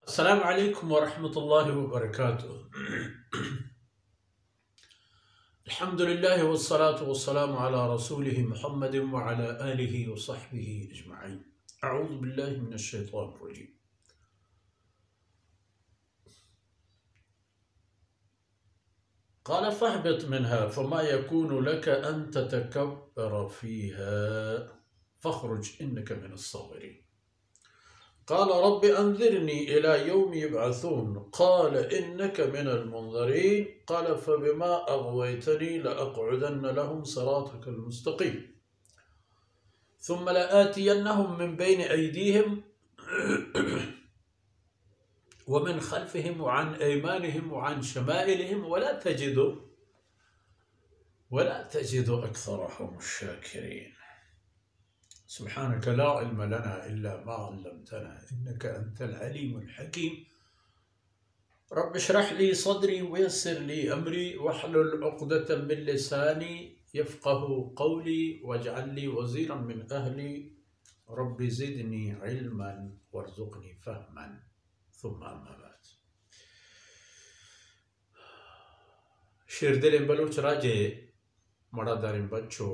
अस्सलामु अलैकुम वरहमतुल्लाहि वबरकातुह। अल्हम्दुलिल्लाह वस्सलातु वस्सलामु अला रसूलिहि मुहम्मदिन व अला आलिहि व सहबिहि अजमईन। अऊज़ु बिल्लाहि मिनश शैतानिर रजीम। क़ाल फ़हबित मिन्हा फ़मा यकूनु लक अन ततकब्बरा फ़ीहा फ़ख़रुज इन्नका मिनस साग़िरीन। क़ाल रब्बि अंज़िरनी इला यौमि युबअसून क़ाल इन्नका मिनल मुन्ज़रीन क़ाल फ़बिमा अग़वैतनी लअक़उदन्न लहुम सिरातकल मुस्तक़ीम सुम्मा लआतियन्नहुम मिन बैनि अयदीहिम व मिन ख़ल्फ़िहिम व अन अयमानिहिम व अन शमाइलिहिम वला तजिदु अक्सरहुम शाकिरीन। सुब्हानक ला इल्म लना इल्ला मा अल्लमतना इन्नका अंतल अलीमुल हकीम। रब्बि इश्रह ली सदरी वयस्सिर ली अमरी वहलुल उक़दतम मिन लिसानी यफ़क़हू क़ौली वजअल ली वज़ीरन मिन अहली रब्बि ज़िदनी इल्मन वरज़ुक़नी फ़हमन सुम्मा अम्मा बाद। शेर दिल बलूच राजे मड़ा दारिम बच्चो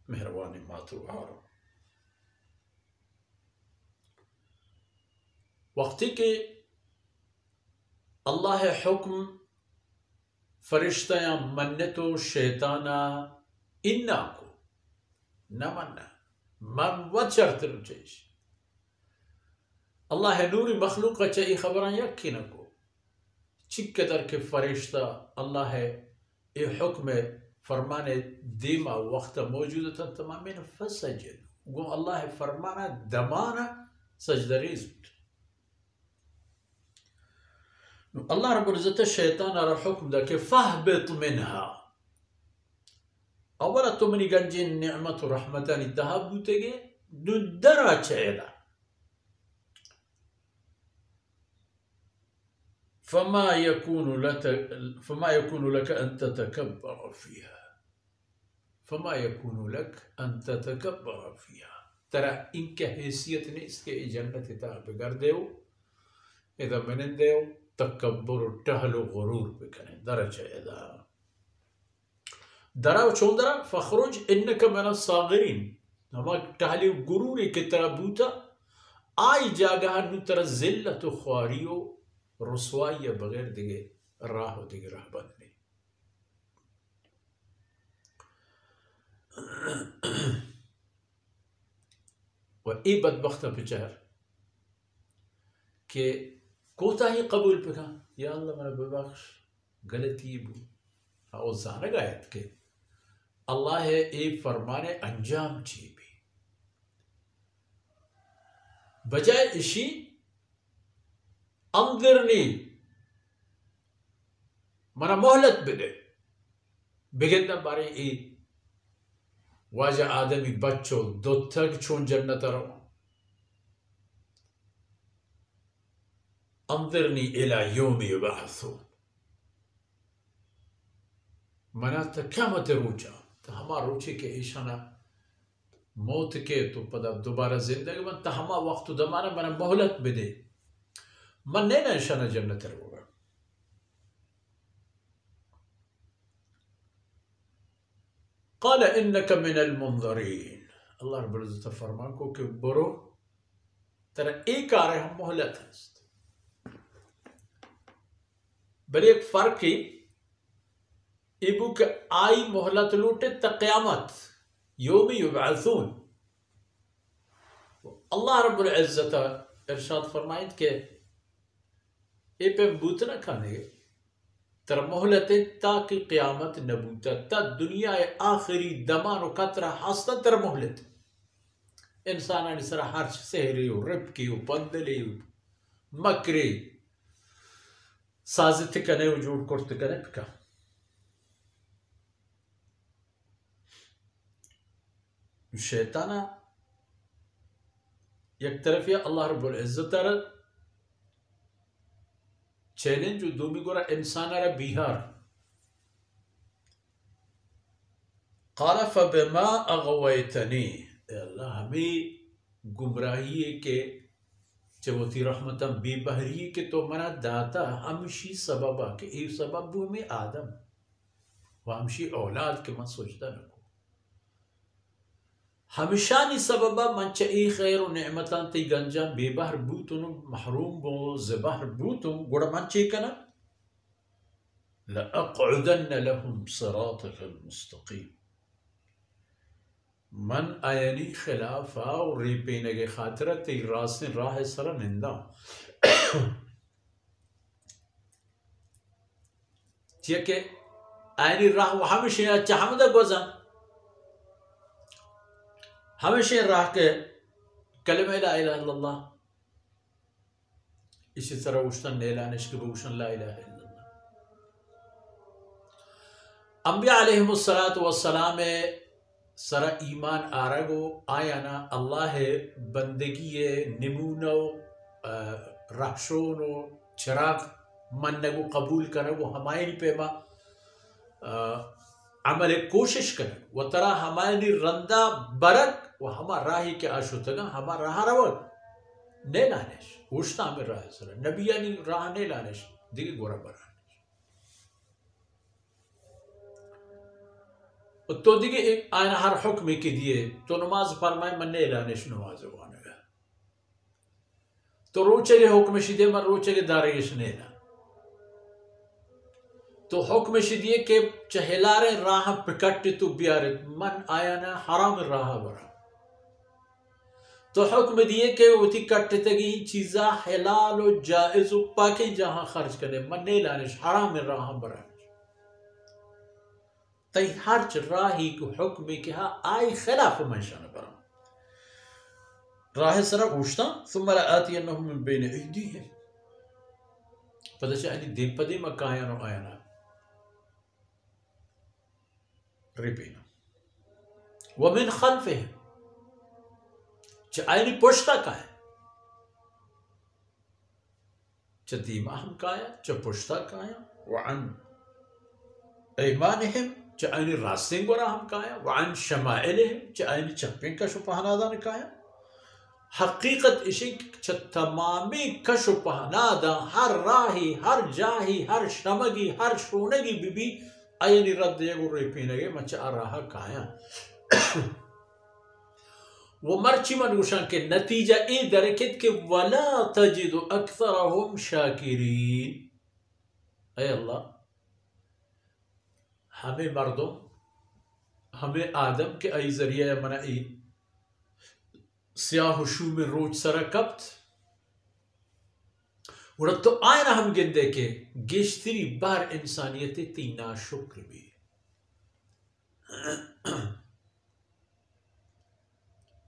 मेहरबानी मातु हारो वक्ती के अल्लाह हुक्म फरिश्ता मन्नतो शैताना इन्ना को न मन्ना मन वचर तिरुचेश अल्लाह नूरी मखलूक ची खबर यकी न को चिक दर के फरिश्ता अल्लाह ए हुक्म फरमाने दीमा वक्त मौजूद था तमाम फसजद गो अल्लाह फरमाना दमाना सजदरीज अल्लाह रब्बुल इज्जत शैतान रा हुक्म दा के फहबित मिनहा अवला तुमनी गंजिन निअमत रहमतन दहाबुतेगे दुदरा चेला फमा यकूनु लक अन ततकब्बर फीहा फमा यकूनु लक अन ततकब्बर फीहा तरा इनके हैसियत ने इसके जन्नत ता बिगर देव इधर मैंने देव तकब्बर टहलो गुरूर बिकने दरजा इदा दरा चोंदरा फखरुज इन्नका मिनस साग़िरीन हम टहली गुरूर की तरह बूता आई जागा नु तरह जिल्लत ख्वारियो रसवाई बगैर दिगे राह दिगे रहबत नहीं। और ये बदबख्त बेचार के कोता ही कबूल पे कहा या अल्लाह मेरा बबख्श गलती बू और जाने गायत के अल्लाह है एक फरमाने अंजाम ची भी बजाय इसी अंदरनी मना मोहलत बिदे बिगंदा बारे ए वाजा आदमी बच्चों दो तक चुन जन्नत रो अंदरनी इला यौमि युबअसून मना तो क्या मत रोचा तो हमारा रोचे के ईशाना मौत के तो पता दोबारा जिंदगी में तो हमा वक्त दमाना मना मोहलत बिदे मन नहीं ना ईशाना जन्नत रोगा। क़ाल इन्नका मिनल मुन्ज़रीन अल्लाह रब्बुल इज़्ज़त फरमान को कि बरो तेरा एक आ रहे हम मोहलत है बड़े एक फर्क ही इबू के आई मोहलत लूटे तक़यामत यौमि युबअसून अल्लाह रब्बुल इज़्ज़त इरशाद फरमाइद के ए पे बूत न खाने तर मोहलत ताकि क़यामत नबूता ता दुनिया आखिरी दमान कतरा हस्ता तर मोहलत इंसान सरा हर्ष सहरी रिपकी पंदली मकरी साजित कने वजूद करते कने का शैताना एक तरफ या अल्लाह रब्बुल इज़्ज़त चैलेंज जो दूमी गोरा इंसान रा बिहार क़ाल फ़बिमा अग़वैतनी अल्लाह हमें गुमराही के चवती रहमतम बेबहरी के तो मना दाता हमशी सबबा के ए सबब में आदम व हमशी औलाद के मत सोचता नको हमेशा नी सबबा मंच ए खैर व नेमतां ती गंजा बेबहर बूतुन महरूम बो ज़बहर बूतुन गुड़ मंचे कना लअक़उदन्न लहुम सिरातकल मुस्तक़ीम मन आयनी खिलाफा और रिपेने के खातिर ती रास्ते राह सर निंदा के आयनी राह हमेशा चाहमदा गोजा हमेशा राह के कलमे ला इलाहा इल्लल्लाह इसी तरह उष्तन नेलानिश के भूषण ला इलाहा इल्लल्लाह अंबिया अलैहिमुस्सलातु वस्सलाम सरा ईमान आरगो आयाना अल्लाह बंदगी नमूनो राशोनो चिराग मनगो कबूल करगो हमारी पेमा अमल कोशिश कर व तरा हमारी रंदा बरक व हमा राही के आशुतगा हमा राह रवक ने लानेश उष्ता में राह सर नबी यानी राह ने लानेश दिगे गोरा बरा तो दिगे एक आयन हर हुक्म के दिए तो नमाज फरमाए मन्ने लानेश नमाज वाने तो रोचे के हुक्म शिदे मर रोचे के दारेश ने ला तो हुक्म शिदिए के चहलारे राह पिकट तो बियारे मन आया ना हराम राह बरा तो हुक्म दिए के उती कट तगी चीजा हलाल और जायज पाके जहां खर्च करे मन्ने लानेश हराम राह बरा तई हर राही को हुक्म के हा आई खिलाफ मंशन बरा राह सरा उष्ता ثم لآتينهم من بين أيديهم فدش يعني دين بدي مكاين وآينا ربنا ومن خلفهم चाइनी पुष्टा का है चदीमा हम काया च पुष्टा काया वअन ऐमानहिम चाइनी रास्ते गोरा हम काया वअन शमाइलहिम चाइनी चप्पे का शुपहनादा ने काया हकीकत इसी च तमामी का शुपहनादा हर राही हर जाही हर शमगी हर शोनगी बीबी आयनी रद्द ये गुर्रे पीनेगे मचा रहा काया वो मर्ची मनुष्य के नतीजा ए दरकित के वला तजिदु अक्सरहुम शाकिरीन ऐ अल्लाह हमें मर्दों हमें आदम के आई जरिया मना ई स्याहुशू में रोज सरकब्त और तो आयना हम गिंदे के गेश्तरी बार इंसानियत तीना शुक्र भी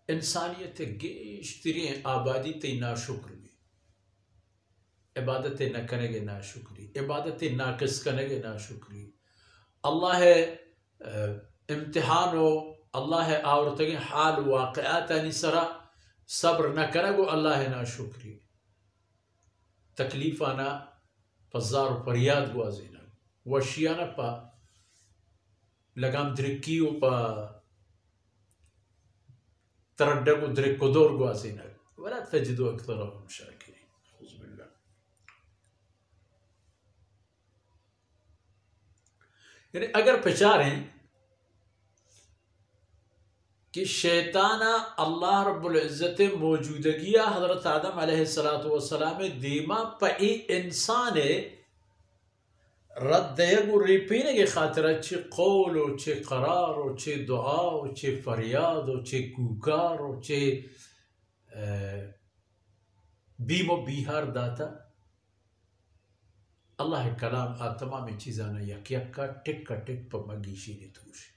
इंसानियत गेश्तरी आबादी तीना शुक्र भी इबादत न करेंगे ना शुक्री इबादत नाकिस करेंगे ना शुक्री अल्लाह इम्तिहान हो अल्लाह औरत के हाल वाक़यात निसरा सब्र न करेगो अल्लाह ना शुक्री तकलीफ आना पजार फरियाद गुआजीना वशियाना पा लगाम द्रिकियो पा तरड्डगो द्रिकोदोर गुआजीना वला तजिदु अक्सरहुम शाकिरीन खुज़बिल्लाह। यानी अगर पचारें कि शैताना अल्लाह रब्बुल इज़्ज़त मौजूदगिया हज़रत आदम अलैहिस्सलातु वस्सलाम दीमा पई इंसान रद्दयगु रिपीने के खातिर चे कौलो चे करारो चे दुआओ चे फरियादो चे कुकारो चे बीमो बिहार दाता अल्लाह कलाम आ तमाम चीज़ाना यक यक्का टिक का टिक पर मगीशी ने तूश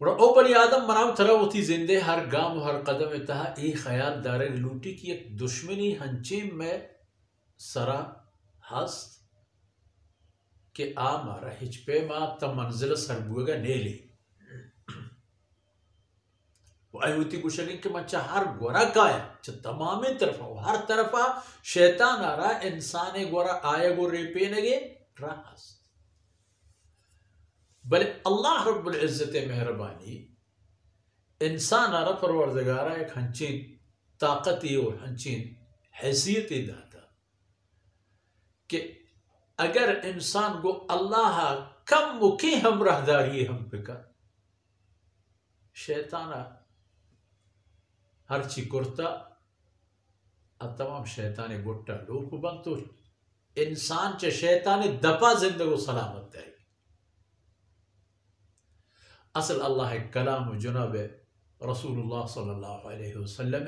और ओ बनी आदम मनाम थरा होती जिंदे हर गाम हर कदम तहा ए ख्याल दारे लूटी की एक दुश्मनी हंचीम में सरा हस्त के आ मारा हिचपे मा तम मंजिल सरबुएगा नेली वो आयुति कुशली के मच्चा हर गोरा काया च तमामे तरफा हर तरफा शैतान आ रहा इंसान गोरा आया गो रेपे नगे राहस बल अल्लाह रब्बुल इज़्ज़त मेहरबानी इंसान आरा परवरदिगारा एक हंचीन ताकती और हंचीन हैसियती दाता कि अगर इंसान को अल्लाह कम मुखी हम रहदारी हम पिका शैताना हर ची कुर्ता तमाम शैतानी गुट्टा लोप बनतो इंसान चे शैतानी दपा जिंदगी सलामत है असल अल्लाह कलाम जुनाब रसूलुल्लाह सल्लल्लाहु अलैहि वसल्लम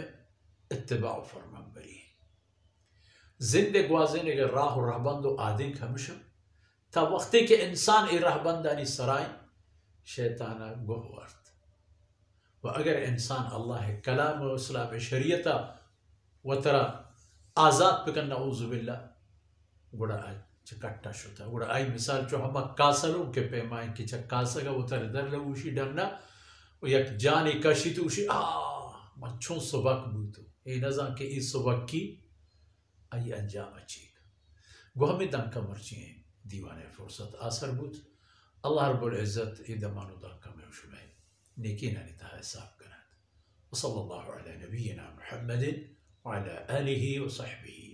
इत्तिबा फरमान बरी जिंदगी वाजिन के राह रहबंदो आदिन हमेशा ता वक्ती के इंसान ए रहबंदानी सराय शैताना गोहवर्त व अगर इंसान अल्लाह कलाम व इस्लाम शरीयता व तरा आज़ाद पिकन नऊज़ु बिल्लाह गुड़ा आज चकट्टा शुता गुड़ा आई मिसाल जो हम कासलों के पैमाइन की चक्कासगा उतर दर लगूशी डरना और एक जाने कशी तो उशी मच्छों सुबक बूतो ये नज़ां के इस सुबक की आई अंजाम अच्छी गोहमें दांका मर्ची हैं दीवाने फुर्सत आसर बूत अल्लाह रब्बुल इज़्ज़त इदमानु दांका में उशमें नेकी ना निता है साफ करना वसल्लल्लाहु अला नबीना मुहम्मदिन व अला आलिहि व सहबिही